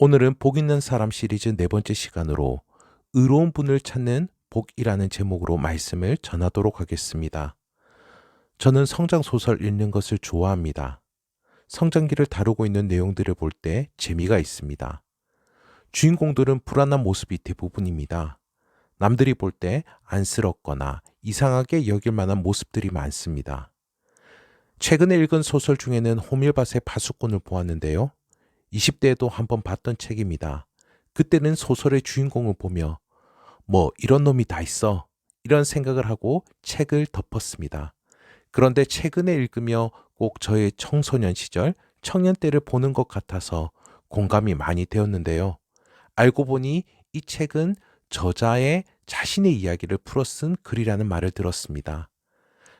오늘은 복 있는 사람 시리즈 네 번째 시간으로 의로운 분을 찾는 복이라는 제목으로 말씀을 전하도록 하겠습니다. 저는 성장 소설 읽는 것을 좋아합니다. 성장기를 다루고 있는 내용들을 볼 때 재미가 있습니다. 주인공들은 불안한 모습이 대부분입니다. 남들이 볼 때 안쓰럽거나 이상하게 여길 만한 모습들이 많습니다. 최근에 읽은 소설 중에는 호밀밭의 파수꾼을 보았는데요. 20대에도 한번 봤던 책입니다. 그때는 소설의 주인공을 보며 뭐 이런 놈이 다 있어 이런 생각을 하고 책을 덮었습니다. 그런데 최근에 읽으며 꼭 저의 청소년 시절, 청년 때를 보는 것 같아서 공감이 많이 되었는데요. 알고 보니 이 책은 저자의 자신의 이야기를 풀어 쓴 글이라는 말을 들었습니다.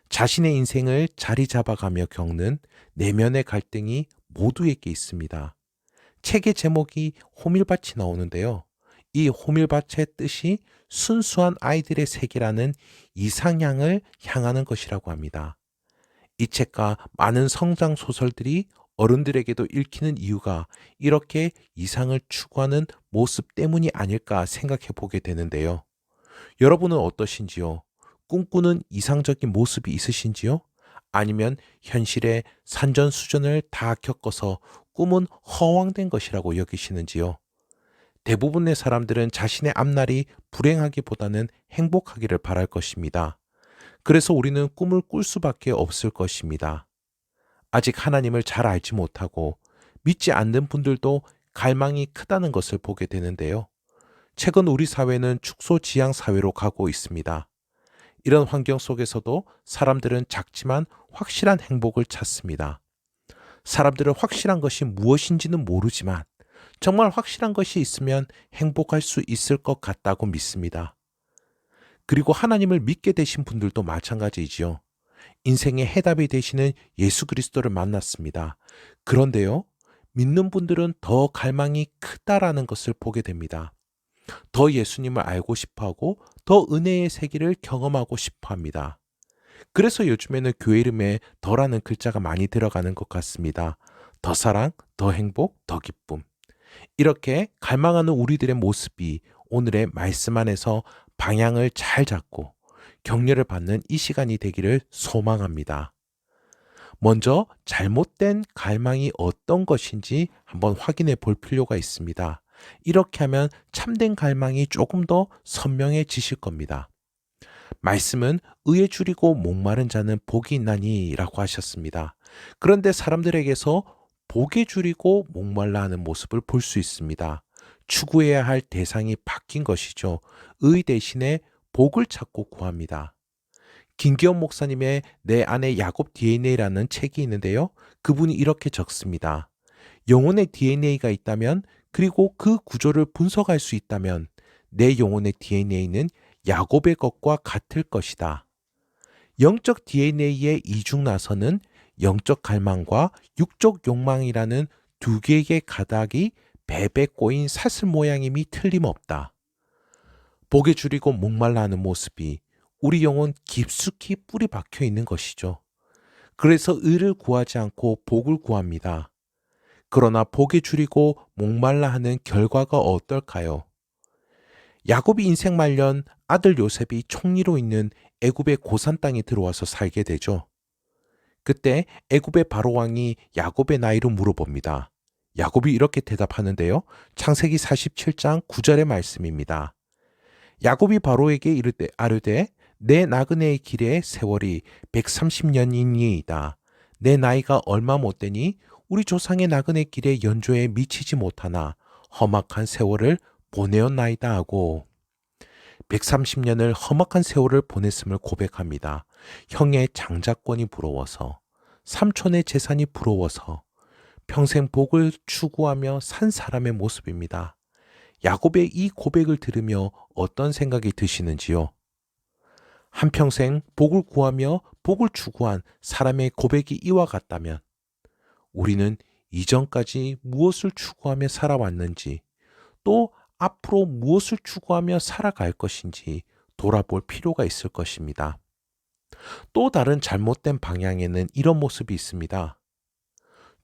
자신의 인생을 자리 잡아가며 겪는 내면의 갈등이 모두에게 있습니다. 책의 제목이 호밀밭이 나오는데요. 이 호밀밭의 뜻이 순수한 아이들의 세계라는 이상향을 향하는 것이라고 합니다. 이 책과 많은 성장 소설들이 어른들에게도 읽히는 이유가 이렇게 이상을 추구하는 모습 때문이 아닐까 생각해 보게 되는데요. 여러분은 어떠신지요? 꿈꾸는 이상적인 모습이 있으신지요? 아니면 현실의 산전수전을 다 겪어서 꿈은 허황된 것이라고 여기시는지요? 대부분의 사람들은 자신의 앞날이 불행하기보다는 행복하기를 바랄 것입니다. 그래서 우리는 꿈을 꿀 수밖에 없을 것입니다. 아직 하나님을 잘 알지 못하고 믿지 않는 분들도 갈망이 크다는 것을 보게 되는데요. 최근 우리 사회는 축소지향 사회로 가고 있습니다. 이런 환경 속에서도 사람들은 작지만 확실한 행복을 찾습니다. 사람들은 확실한 것이 무엇인지는 모르지만 정말 확실한 것이 있으면 행복할 수 있을 것 같다고 믿습니다. 그리고 하나님을 믿게 되신 분들도 마찬가지이지요. 인생의 해답이 되시는 예수 그리스도를 만났습니다. 그런데요, 믿는 분들은 더 갈망이 크다라는 것을 보게 됩니다. 더 예수님을 알고 싶어 하고 더 은혜의 세계를 경험하고 싶어 합니다. 그래서 요즘에는 교회 이름에 더라는 글자가 많이 들어가는 것 같습니다. 더 사랑, 더 행복, 더 기쁨. 이렇게 갈망하는 우리들의 모습이 오늘의 말씀 안에서 방향을 잘 잡고 격려를 받는 이 시간이 되기를 소망합니다. 먼저 잘못된 갈망이 어떤 것인지 한번 확인해 볼 필요가 있습니다. 이렇게 하면 참된 갈망이 조금 더 선명해지실 겁니다. 말씀은 의에 줄이고 목마른 자는 복이 있나니 라고 하셨습니다. 그런데 사람들에게서 복에 줄이고 목말라 하는 모습을 볼 수 있습니다. 추구해야 할 대상이 바뀐 것이죠. 의 대신에 복을 찾고 구합니다. 김기현 목사님의 내 안에 야곱 DNA라는 책이 있는데요. 그분이 이렇게 적습니다. 영혼의 DNA가 있다면 그리고 그 구조를 분석할 수 있다면 내 영혼의 DNA는 야곱의 것과 같을 것이다. 영적 DNA의 이중 나서는 영적 갈망과 육적 욕망이라는 두 개의 가닥이 배배 꼬인 사슬 모양임이 틀림없다. 복에 줄이고 목말라 하는 모습이 우리 영혼 깊숙이 뿌리 박혀 있는 것이죠. 그래서 의를 구하지 않고 복을 구합니다. 그러나 복에 줄이고 목말라 하는 결과가 어떨까요? 야곱이 인생 말년 아들 요셉이 총리로 있는 애굽의 고산 땅에 들어와서 살게 되죠. 그때 애굽의 바로 왕이 야곱의 나이를 물어봅니다. 야곱이 이렇게 대답하는데요. 창세기 47장 9절의 말씀입니다. 야곱이 바로에게 이르되 아뢰되 내 나그네의 길의 세월이 130년이니이다. 내 나이가 얼마 못되니 우리 조상의 나그네 길의 연조에 미치지 못하나 험악한 세월을 보내었나이다 하고 130년을 험악한 세월을 보냈음을 고백합니다. 형의 장자권이 부러워서 삼촌의 재산이 부러워서 평생 복을 추구하며 산 사람의 모습입니다. 야곱의 이 고백을 들으며 어떤 생각이 드시는지요? 한평생 복을 구하며 복을 추구한 사람의 고백이 이와 같다면 우리는 이전까지 무엇을 추구하며 살아왔는지 또 앞으로 무엇을 추구하며 살아갈 것인지 돌아볼 필요가 있을 것입니다. 또 다른 잘못된 방향에는 이런 모습이 있습니다.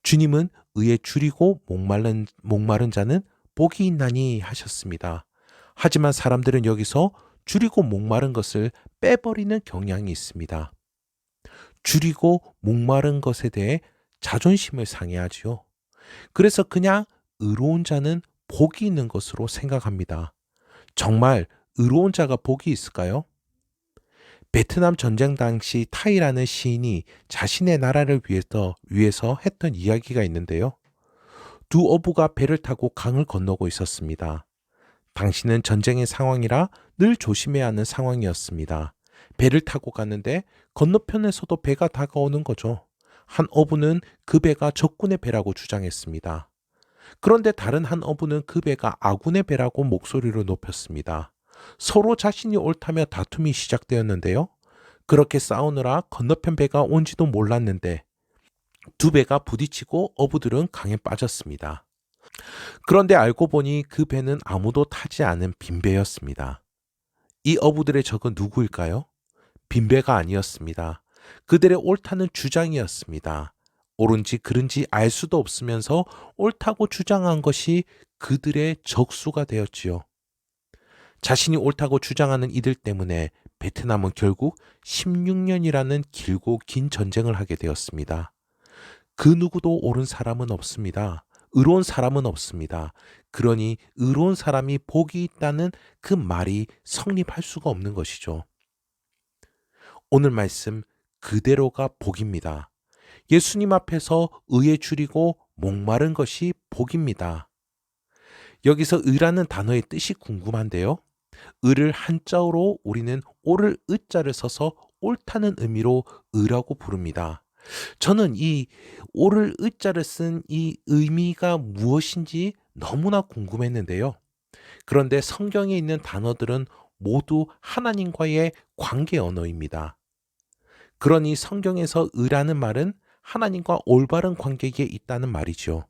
주님은 의에 줄이고 목마른 자는 복이 있나니 하셨습니다. 하지만 사람들은 여기서 줄이고 목마른 것을 빼버리는 경향이 있습니다. 줄이고 목마른 것에 대해 자존심을 상해하지요. 그래서 그냥 의로운 자는 복이 있는 것으로 생각합니다. 정말 의로운 자가 복이 있을까요? 베트남 전쟁 당시 타이라는 시인이 자신의 나라를 위해서 했던 이야기가 있는데요. 두 어부가 배를 타고 강을 건너고 있었습니다. 당시는 전쟁의 상황이라 늘 조심해야 하는 상황이었습니다. 배를 타고 가는데 건너편에서도 배가 다가오는 거죠. 한 어부는 그 배가 적군의 배라고 주장했습니다. 그런데 다른 한 어부는 그 배가 아군의 배라고 목소리를 높였습니다. 서로 자신이 옳다며 다툼이 시작되었는데요. 그렇게 싸우느라 건너편 배가 온지도 몰랐는데 두 배가 부딪히고 어부들은 강에 빠졌습니다. 그런데 알고 보니 그 배는 아무도 타지 않은 빈배였습니다. 이 어부들의 적은 누구일까요? 빈배가 아니었습니다. 그들의 옳다는 주장이었습니다. 옳은지 그른지 알 수도 없으면서 옳다고 주장한 것이 그들의 적수가 되었지요. 자신이 옳다고 주장하는 이들 때문에 베트남은 결국 16년이라는 길고 긴 전쟁을 하게 되었습니다. 그 누구도 옳은 사람은 없습니다. 의로운 사람은 없습니다. 그러니 의로운 사람이 복이 있다는 그 말이 성립할 수가 없는 것이죠. 오늘 말씀 그대로가 복입니다. 예수님 앞에서 의에 줄이고 목마른 것이 복입니다. 여기서 의라는 단어의 뜻이 궁금한데요. 의를 한자어로 우리는 옳을 의자를 써서 옳다는 의미로 의라고 부릅니다. 저는 이 옳을 의자를 쓴 이 의미가 무엇인지 너무나 궁금했는데요. 그런데 성경에 있는 단어들은 모두 하나님과의 관계 언어입니다. 그러니 성경에서 의라는 말은 하나님과 올바른 관계에 있다는 말이죠.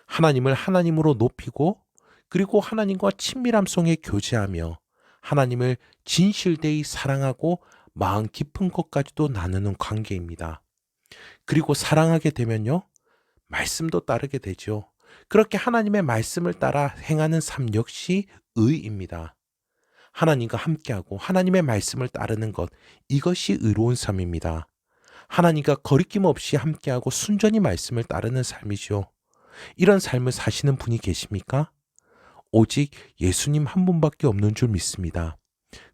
하나님을 하나님으로 높이고 그리고 하나님과 친밀함 속에 교제하며 하나님을 진실되이 사랑하고 마음 깊은 것까지도 나누는 관계입니다. 그리고 사랑하게 되면요, 말씀도 따르게 되죠. 그렇게 하나님의 말씀을 따라 행하는 삶 역시 의입니다. 하나님과 함께하고 하나님의 말씀을 따르는 것, 이것이 의로운 삶입니다. 하나님과 거리낌 없이 함께하고 순전히 말씀을 따르는 삶이죠. 이런 삶을 사시는 분이 계십니까? 오직 예수님 한 분밖에 없는 줄 믿습니다.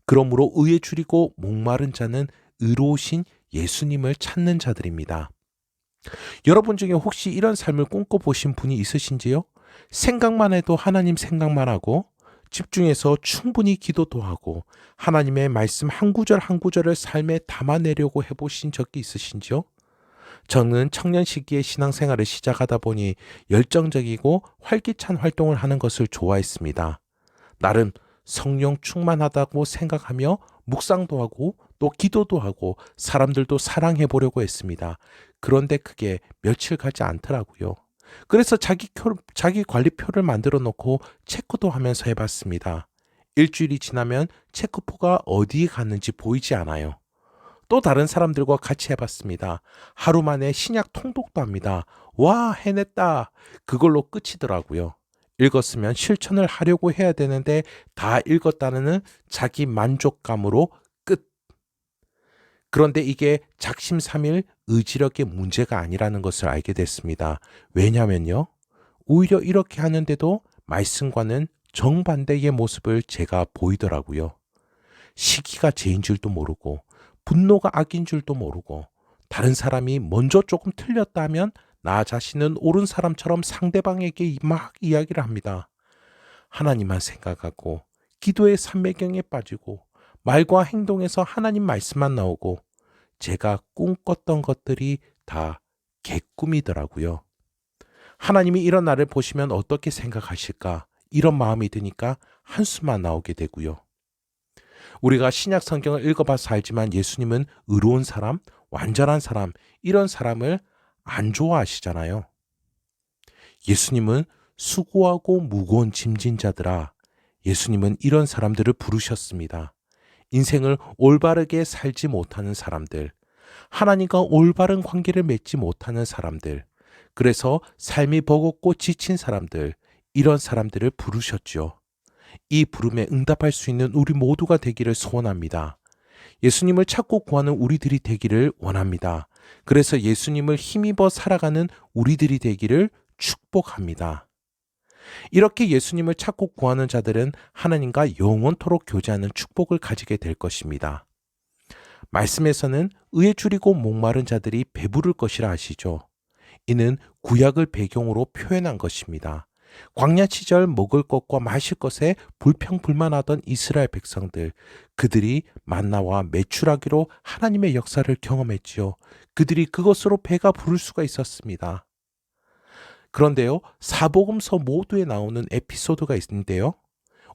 그러므로 의에 줄이고 목마른 자는 의로우신 예수님을 찾는 자들입니다. 여러분 중에 혹시 이런 삶을 꿈꿔보신 분이 있으신지요? 생각만 해도 하나님 생각만 하고 집중해서 충분히 기도도 하고 하나님의 말씀 한 구절 한 구절을 삶에 담아내려고 해보신 적이 있으신지요? 저는 청년 시기에 신앙생활을 시작하다 보니 열정적이고 활기찬 활동을 하는 것을 좋아했습니다. 나름 성령 충만하다고 생각하며 묵상도 하고 또 기도도 하고 사람들도 사랑해 보려고 했습니다. 그런데 그게 며칠 가지 않더라고요. 그래서 자기 관리표를 만들어 놓고 체크도 하면서 해봤습니다. 일주일이 지나면 체크표가 어디에 갔는지 보이지 않아요. 또 다른 사람들과 같이 해봤습니다. 하루 만에 신약 통독도 합니다. 와, 해냈다. 그걸로 끝이더라고요. 읽었으면 실천을 하려고 해야 되는데 다 읽었다는 자기 만족감으로 끝. 그런데 이게 작심삼일 의지력의 문제가 아니라는 것을 알게 됐습니다. 왜냐면요. 오히려 이렇게 하는데도 말씀과는 정반대의 모습을 제가 보이더라고요. 시기가 죄인 줄도 모르고 분노가 악인 줄도 모르고 다른 사람이 먼저 조금 틀렸다면 나 자신은 옳은 사람처럼 상대방에게 막 이야기를 합니다. 하나님만 생각하고 기도의 삼매경에 빠지고 말과 행동에서 하나님 말씀만 나오고 제가 꿈꿨던 것들이 다 개꿈이더라고요. 하나님이 이런 나를 보시면 어떻게 생각하실까? 이런 마음이 드니까 한숨만 나오게 되고요. 우리가 신약 성경을 읽어봐서 알지만 예수님은 의로운 사람, 완전한 사람, 이런 사람을 안 좋아하시잖아요. 예수님은 수고하고 무거운 짐진 자들아, 예수님은 이런 사람들을 부르셨습니다. 인생을 올바르게 살지 못하는 사람들, 하나님과 올바른 관계를 맺지 못하는 사람들, 그래서 삶이 버겁고 지친 사람들, 이런 사람들을 부르셨죠. 이 부름에 응답할 수 있는 우리 모두가 되기를 소원합니다. 예수님을 찾고 구하는 우리들이 되기를 원합니다. 그래서 예수님을 힘입어 살아가는 우리들이 되기를 축복합니다. 이렇게 예수님을 찾고 구하는 자들은 하나님과 영원토록 교제하는 축복을 가지게 될 것입니다. 말씀에서는 의에 줄이고 목마른 자들이 배부를 것이라 하시죠. 이는 구약을 배경으로 표현한 것입니다. 광야 시절 먹을 것과 마실 것에 불평불만하던 이스라엘 백성들, 그들이 만나와 메추라기로 하나님의 역사를 경험했지요. 그들이 그것으로 배가 부를 수가 있었습니다. 그런데요, 사복음서 모두에 나오는 에피소드가 있는데요.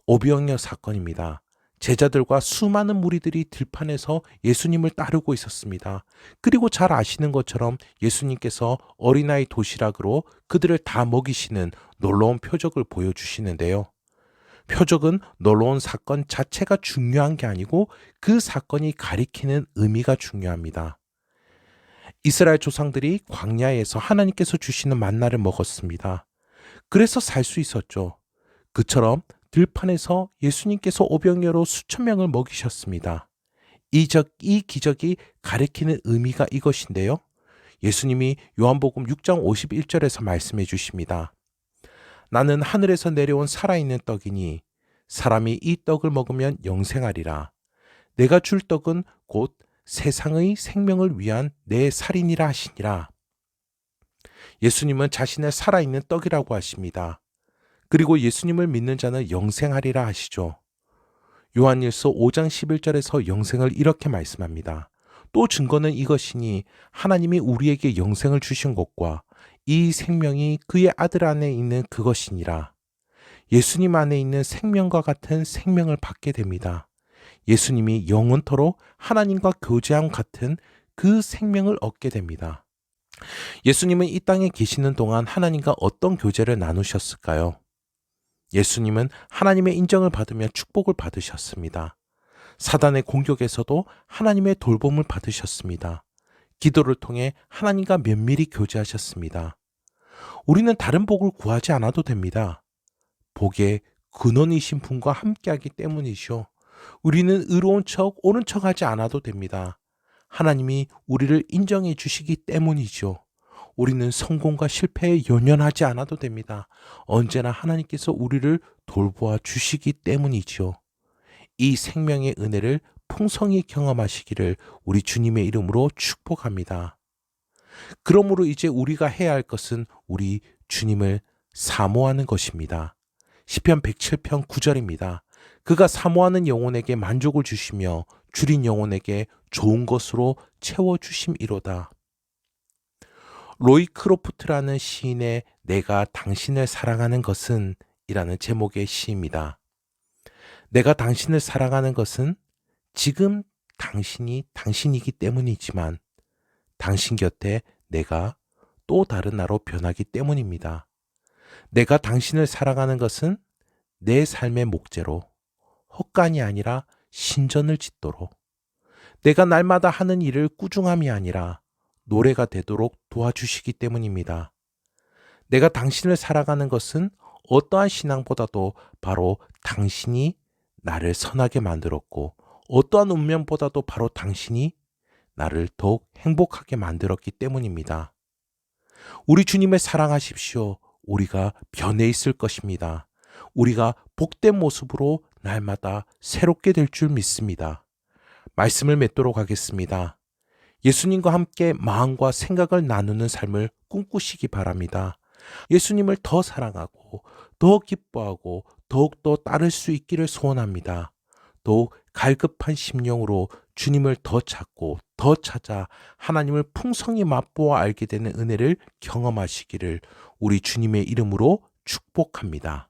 오병이어 사건입니다. 제자들과 수많은 무리들이 들판에서 예수님을 따르고 있었습니다. 그리고 잘 아시는 것처럼 예수님께서 어린아이 도시락으로 그들을 다 먹이시는 놀라운 표적을 보여주시는데요. 표적은 놀라운 사건 자체가 중요한 게 아니고 그 사건이 가리키는 의미가 중요합니다. 이스라엘 조상들이 광야에서 하나님께서 주시는 만나를 먹었습니다. 그래서 살 수 있었죠. 그처럼 들판에서 예수님께서 오병이어로 수천 명을 먹이셨습니다. 이 기적이 가리키는 의미가 이것인데요. 예수님이 요한복음 6장 51절에서 말씀해 주십니다. 나는 하늘에서 내려온 살아있는 떡이니 사람이 이 떡을 먹으면 영생하리라. 내가 줄 떡은 곧 세상의 생명을 위한 내 살이니라 하시니라. 예수님은 자신을 살아있는 떡이라고 하십니다. 그리고 예수님을 믿는 자는 영생하리라 하시죠. 요한일서 5장 11절에서 영생을 이렇게 말씀합니다. 또 증거는 이것이니 하나님이 우리에게 영생을 주신 것과 이 생명이 그의 아들 안에 있는 그것이니라. 예수님 안에 있는 생명과 같은 생명을 받게 됩니다. 예수님이 영원토록 하나님과 교제함 같은 그 생명을 얻게 됩니다. 예수님은 이 땅에 계시는 동안 하나님과 어떤 교제를 나누셨을까요? 예수님은 하나님의 인정을 받으며 축복을 받으셨습니다. 사단의 공격에서도 하나님의 돌봄을 받으셨습니다. 기도를 통해 하나님과 면밀히 교제하셨습니다. 우리는 다른 복을 구하지 않아도 됩니다. 복의 근원이신 분과 함께하기 때문이죠. 우리는 의로운 척, 옳은 척 하지 않아도 됩니다. 하나님이 우리를 인정해 주시기 때문이죠. 우리는 성공과 실패에 연연하지 않아도 됩니다. 언제나 하나님께서 우리를 돌보아 주시기 때문이죠. 이 생명의 은혜를 풍성히 경험하시기를 우리 주님의 이름으로 축복합니다. 그러므로 이제 우리가 해야 할 것은 우리 주님을 사모하는 것입니다. 시편 107편 9절입니다. 그가 사모하는 영혼에게 만족을 주시며 줄인 영혼에게 좋은 것으로 채워주심이로다. 로이 크로프트라는 시인의 내가 당신을 사랑하는 것은 이라는 제목의 시입니다. 내가 당신을 사랑하는 것은 지금 당신이 당신이기 때문이지만 당신 곁에 내가 또 다른 나로 변하기 때문입니다. 내가 당신을 사랑하는 것은 내 삶의 목재로 헛간이 아니라 신전을 짓도록 내가 날마다 하는 일을 꾸중함이 아니라 노래가 되도록 도와주시기 때문입니다. 내가 당신을 살아가는 것은 어떠한 신앙보다도 바로 당신이 나를 선하게 만들었고 어떠한 운명보다도 바로 당신이 나를 더욱 행복하게 만들었기 때문입니다. 우리 주님을 사랑하십시오. 우리가 변해 있을 것입니다. 우리가 복된 모습으로 날마다 새롭게 될 줄 믿습니다. 말씀을 맺도록 하겠습니다. 예수님과 함께 마음과 생각을 나누는 삶을 꿈꾸시기 바랍니다. 예수님을 더 사랑하고 더 기뻐하고 더욱더 따를 수 있기를 소원합니다. 더욱 갈급한 심령으로 주님을 더 찾고 더 찾아 하나님을 풍성히 맛보아 알게 되는 은혜를 경험하시기를 우리 주님의 이름으로 축복합니다.